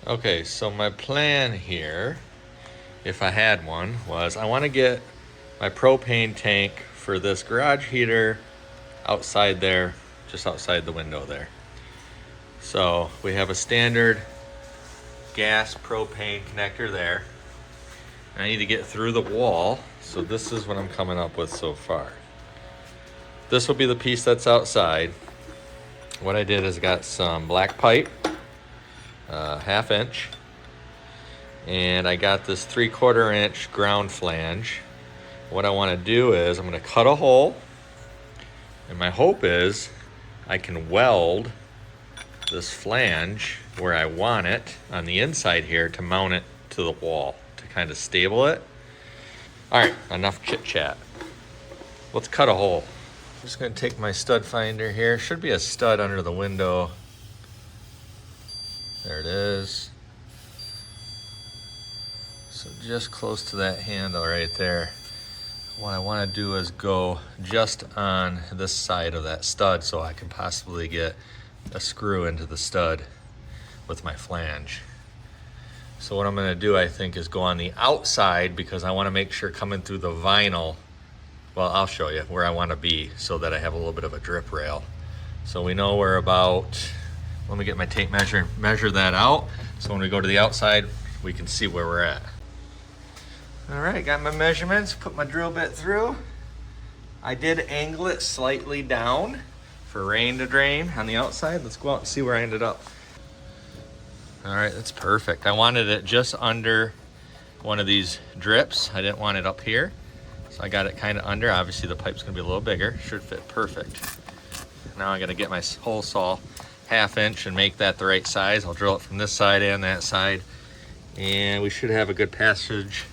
Okay, so my plan here, if I had one, was I want to get my propane tank for this garage heater outside there, just outside the window there. So we have a standard gas propane connector there. I need to get through the wall, so this is what I'm coming up with so far. This will be the piece that's outside. What I did is got some black pipe, 1/2 inch, and I got this 3/4 inch ground flange. What I want to do is I'm going to cut a hole, and my hope is I can weld this flange where I want it on the inside here to mount it to the wall to kind of stable it. All right, enough chit chat. Let's cut a hole. I'm just going to take my stud finder here. Should be a stud under the window. There it is. So just close to that handle right there. What I want to do is go just on this side of that stud so I can possibly get a screw into the stud with my flange. So what I'm going to do, I think, is go on the outside because I want to make sure coming through the vinyl, well, I'll show you where I want to be so that I have a little bit of a drip rail. So we know we're about, let me get my tape measure and measure that out. So when we go to the outside, we can see where we're at. All right, got my measurements, put my drill bit through. I did angle it slightly down for rain to drain on the outside. Let's go out and see where I ended up. All right, that's perfect. I wanted it just under one of these drips. I didn't want it up here. So I got it kind of under. Obviously the pipe's gonna be a little bigger. Should fit perfect. Now I gotta get my hole saw 1/2 inch and make that the right size. I'll drill it from this side and that side. And we should have a good passage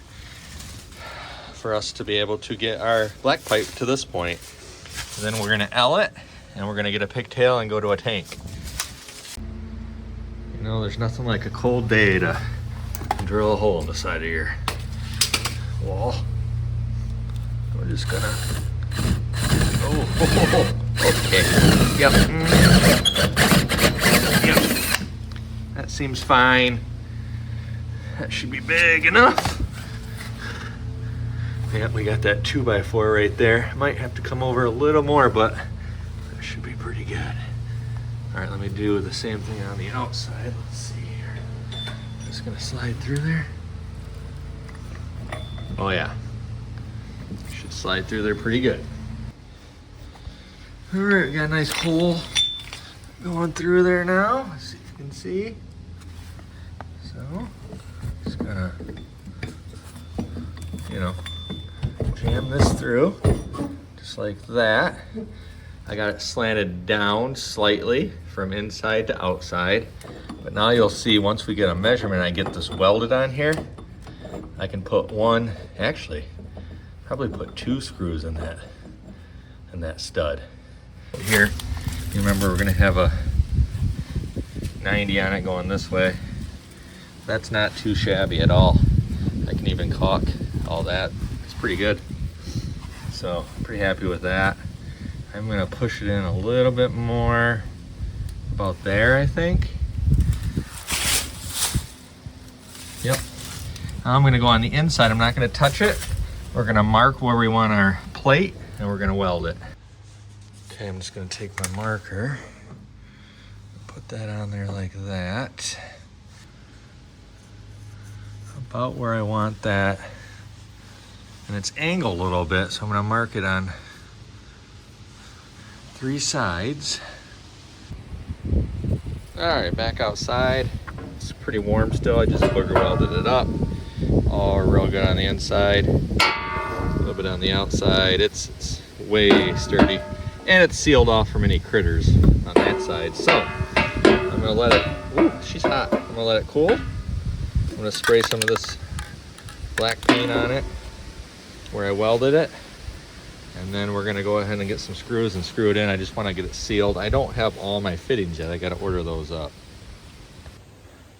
for us to be able to get our black pipe to this point. And then we're gonna L it and we're gonna get a pigtail and go to a tank. You know, there's nothing like a cold day to drill a hole in the side of your wall. We're just gonna, okay, yep. Yep, that seems fine. That should be big enough. Yep, we got that 2x4 right there. Might have to come over a little more, but that should be pretty good. All right, let me do the same thing on the outside. Let's see here. Just gonna slide through there. Oh yeah, should slide through there pretty good. All right, we got a nice hole going through there now. Let's see if you can see. So, just gonna, you know, jam this through, just like that. I got it slanted down slightly from inside to outside. But now you'll see once we get a measurement, I get this welded on here. I can put one, actually, probably put 2 screws in that stud. Here, you remember we're gonna have a 90 on it going this way. That's not too shabby at all. I can even caulk all that. It's pretty good. So, pretty happy with that. I'm gonna push it in a little bit more, about there, I think. Yep. Now I'm gonna go on the inside. I'm not gonna touch it. We're gonna mark where we want our plate and we're gonna weld it. Okay, I'm just gonna take my marker, put that on there like that. About where I want that. And it's angled a little bit, so I'm gonna mark it on 3 sides. All right, back outside. It's pretty warm still. I just booger welded it up. All real good on the inside. A little bit on the outside. It's way sturdy. And it's sealed off from any critters on that side. So, I'm gonna let it, ooh, she's hot. I'm gonna let it cool. I'm gonna spray some of this black paint on it where I welded it. And then we're gonna go ahead and get some screws and screw it in. I just wanna get it sealed. I don't have all my fittings yet. I gotta order those up.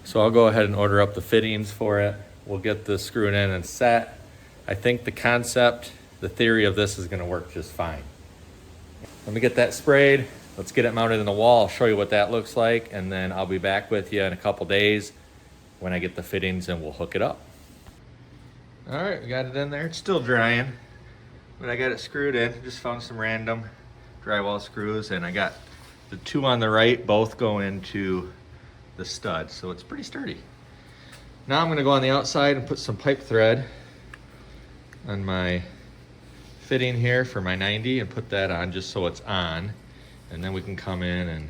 So I'll go ahead and order up the fittings for it. We'll get this screwed in and set. I think the concept, the theory of this is gonna work just fine. Let me get that sprayed. Let's get it mounted in the wall. I'll show you what that looks like. And then I'll be back with you in a couple days when I get the fittings and we'll hook it up. All right, we got it in there. It's still drying, but I got it screwed in. Just found some random drywall screws, and I got the two on the right both go into the stud, so it's pretty sturdy. Now I'm gonna go on the outside and put some pipe thread on my fitting here for my 90 and put that on just so it's on, and then we can come in and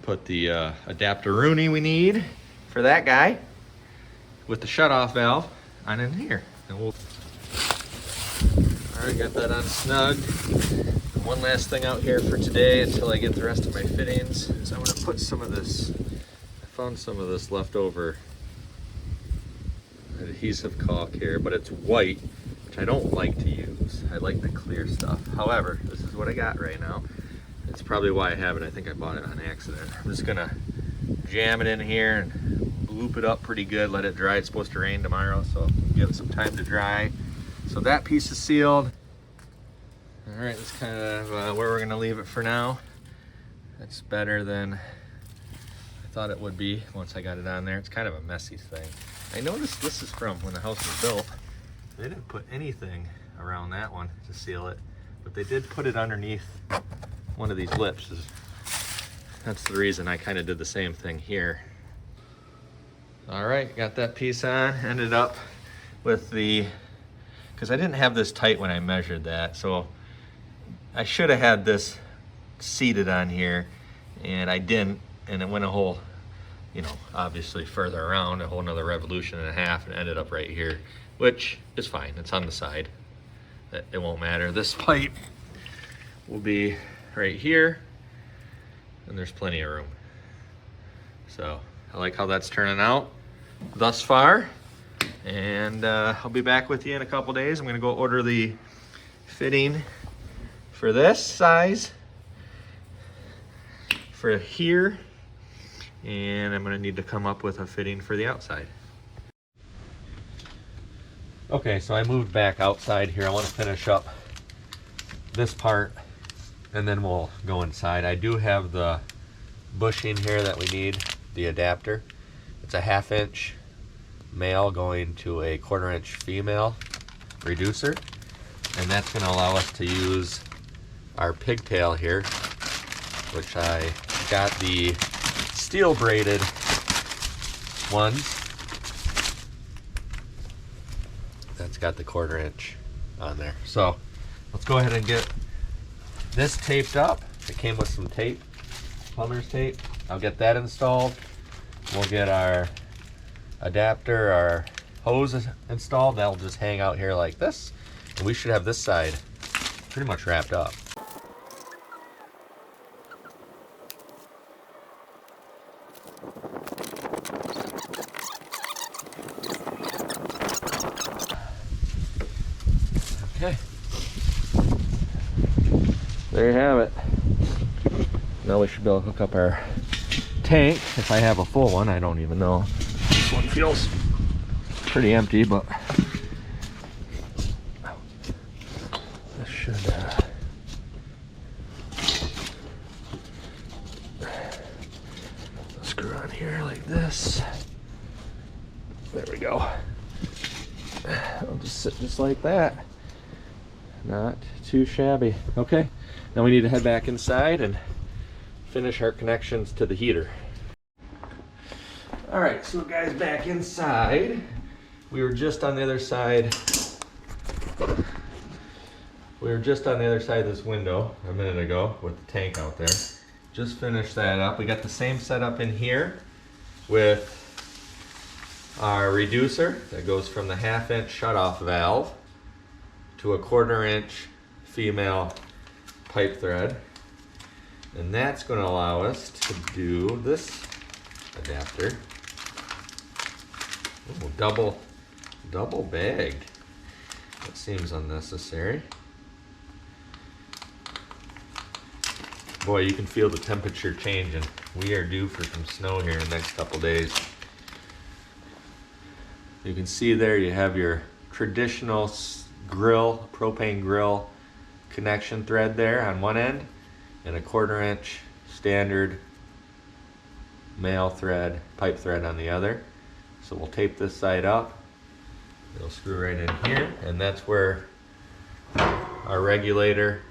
put the adapter-rooney we need for that guy with the shutoff valve on in here. And we'll, all right, got that on snug. And one last thing out here for today until I get the rest of my fittings is I'm gonna put some of this, I found some of this leftover adhesive caulk here, but it's white, which I don't like to use. I like the clear stuff. However, this is what I got right now. It's probably why I have it. I think I bought it on accident. I'm just gonna jam it in here and loop it up pretty good, let it dry. It's supposed to rain tomorrow, so give it some time to dry. So that piece is sealed. All right, that's kind of where we're gonna leave it for now. That's better than I thought it would be once I got it on there. It's kind of a messy thing. I noticed this is from when the house was built. They didn't put anything around that one to seal it, but they did put it underneath one of these lips. That's the reason I kind of did the same thing here. All right, got that piece on. Ended up with the, because I didn't have this tight when I measured that, so I should have had this seated on here, and I didn't, and it went a whole, you know, obviously further around, a whole nother revolution and a half, and ended up right here, which is fine. It's on the side. It won't matter. This pipe will be right here, and there's plenty of room. So I like how that's turning out thus far, and I'll be back with you in a couple days. I'm gonna go order the fitting for this size for here, and I'm gonna need to come up with a fitting for the outside. Okay, so I moved back outside here. I want to finish up this part and then we'll go inside. I do have the bushing here that we need, the adapter. It's a 1/2 inch male going to a 1/4 inch female reducer, and that's going to allow us to use our pigtail here, which I got the steel braided ones. That's got the 1/4 inch on there. So let's go ahead and get this taped up. It came with some tape, plumber's tape. I'll get that installed. We'll get our adapter, our hose installed. That'll just hang out here like this, and we should have this side pretty much wrapped up. Okay, there you have it. Now we should be able to hook up our tank, if I have a full one. I don't even know. This one feels pretty empty, but this should screw on here like this. There we go. I'll just sit just like that. Not too shabby. Okay, now we need to head back inside and finish our connections to the heater. All right, so guys, back inside. We were just on the other side. We were just on the other side of this window a minute ago with the tank out there. Just finished that up. We got the same setup in here with our reducer that goes from the 1/2 inch shutoff valve to a 1/4 inch female pipe thread. And that's going to allow us to do this adapter. Ooh, double bagged. That seems unnecessary. Boy, you can feel the temperature changing. We are due for some snow here in the next couple days. You can see there you have your traditional grill, propane grill connection thread there on one end, and a 1/4 inch standard male thread, pipe thread on the other. So we'll tape this side up. It'll screw right in here, and that's where our regulator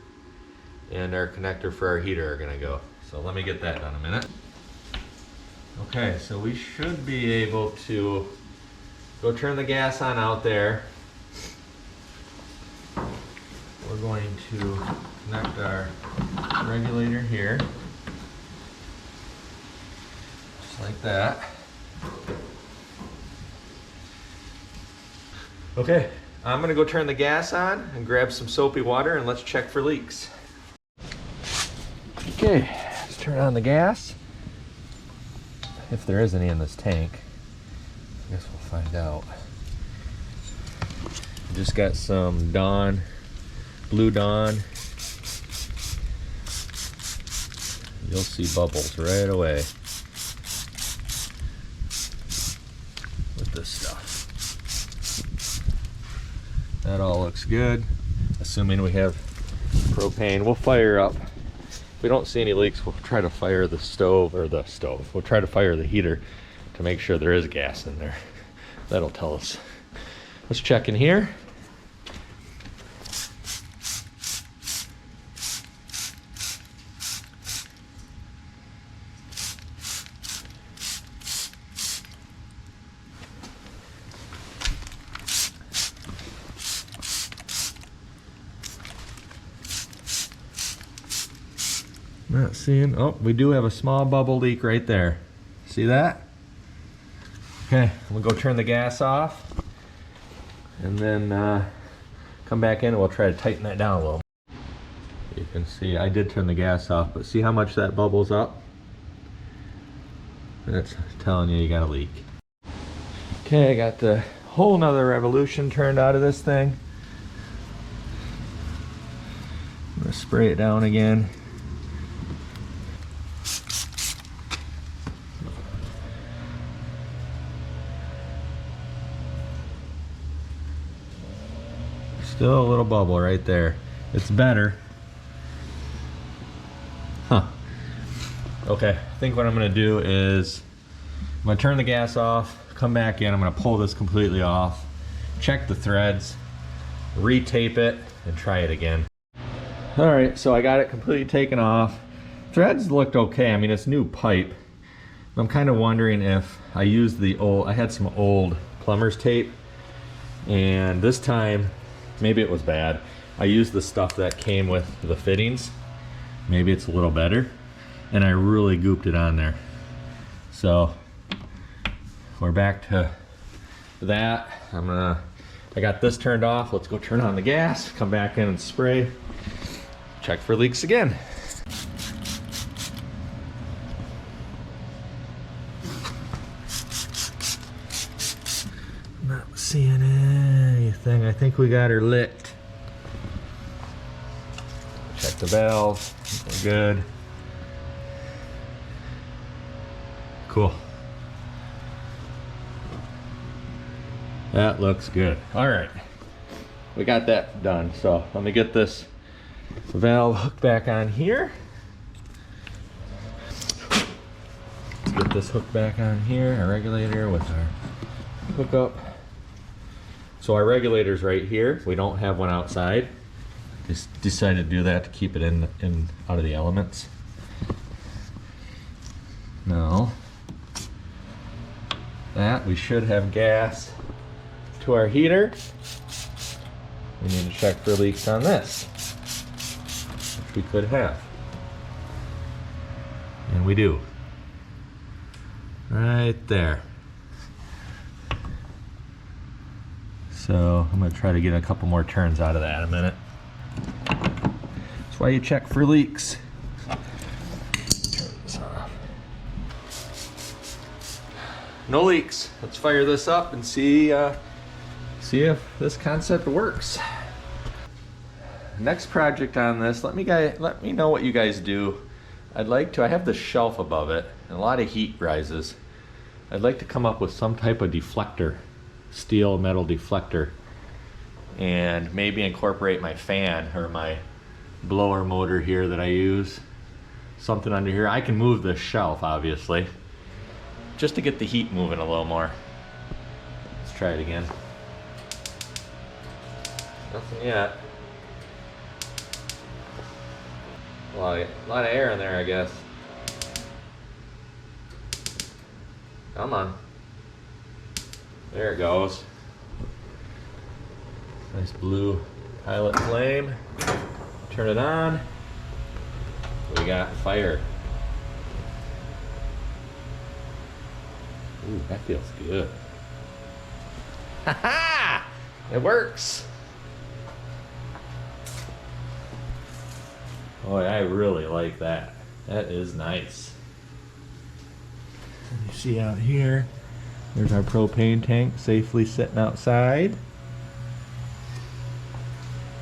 and our connector for our heater are gonna go. So let me get that done in a minute. Okay, so we should be able to go turn the gas on out there. We're going to connect our regulator here, just like that. Okay, I'm gonna go turn the gas on and grab some soapy water and let's check for leaks. Okay, let's turn on the gas. If there is any in this tank, I guess we'll find out. Just got some Dawn, Blue Dawn. You'll see bubbles right away with this stuff. That all looks good. Assuming we have propane, we'll fire up. If we don't see any leaks, we'll try to fire the stove, or the stove. We'll try to fire the heater to make sure there is gas in there. That'll tell us. Let's check in here. Not seeing, oh, we do have a small bubble leak right there. See that? Okay, we'll go turn the gas off and then come back in and we'll try to tighten that down a little. You can see I did turn the gas off, but see how much that bubbles up? That's telling you got a leak. Okay, I got the whole nother revolution turned out of this thing. I'm gonna spray it down again. Still a little bubble right there. It's better. Huh. Okay, I think what I'm gonna do is I'm gonna turn the gas off, come back in, I'm gonna pull this completely off, check the threads, re-tape it, and try it again. All right, so I got it completely taken off. Threads looked okay. I mean, it's new pipe. I'm kind of wondering if I used the old, I had some old plumber's tape, and this time, maybe it was bad. I used the stuff that came with the fittings. Maybe it's a little better. And I really gooped it on there. So we're back to that. I got this turned off. Let's go turn on the gas, come back in and spray. Check for leaks again. Not seeing anything. I think we got her licked. Check the valve. We're good. Cool. That looks good. All right. We got that done. So let me get this valve hooked back on here. Let's get this hooked back on here. Our regulator with our hookup. So our regulator's right here. We don't have one outside. Just decided to do that to keep it in out of the elements. Now that we should have gas to our heater. We need to check for leaks on this, which we could have. And we do. Right there. So I'm gonna try to get a couple more turns out of that in a minute. That's why you check for leaks. Turn this off. No leaks. Let's fire this up and see if this concept works. Next project on this, let me know what you guys do. I have this shelf above it and a lot of heat rises. I'd like to come up with some type of deflector, steel metal deflector, and maybe incorporate my fan or my blower motor here that I use. Something under here. I can move this shelf obviously, just to get the heat moving a little more. Let's try it again. Nothing yet. A lot of air in there, I guess. Come on. There it goes. Nice blue pilot flame. Turn it on. We got fire. Ooh, that feels good. Ha ha! It works. Boy, I really like that. That is nice. You see out here, there's our propane tank safely sitting outside.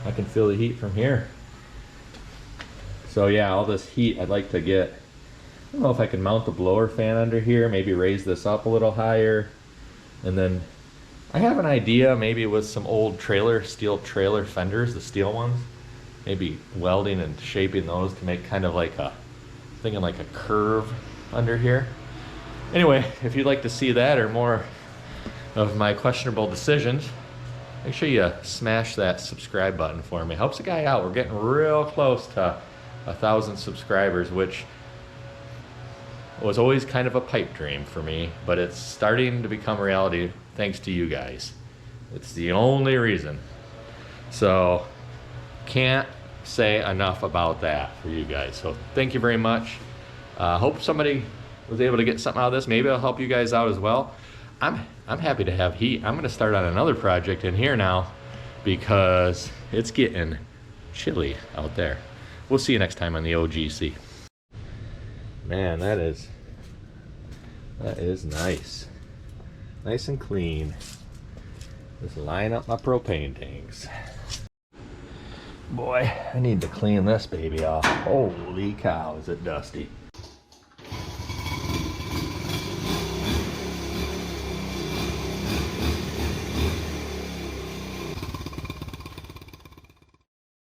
I can feel the heat from here. So yeah, all this heat I'd like to get, I don't know if I can mount the blower fan under here, maybe raise this up a little higher. And then I have an idea, maybe with some old steel trailer fenders, the steel ones, maybe welding and shaping those to make kind of like thinking like a curve under here. Anyway, if you'd like to see that or more of my questionable decisions, make sure you smash that subscribe button for me. Helps a guy out. We're getting real close to 1,000 subscribers, which was always kind of a pipe dream for me, but it's starting to become reality thanks to you guys. It's the only reason. So can't say enough about that for you guys. So thank you very much. Hope somebody was able to get something out of this. Maybe it'll help you guys out as well. I'm happy to have heat. I'm gonna start on another project in here now because it's getting chilly out there. We'll see you next time on the OGC. Man, that is nice. Nice and clean. Just line up my propane tanks. Boy, I need to clean this baby off. Holy cow, is it dusty.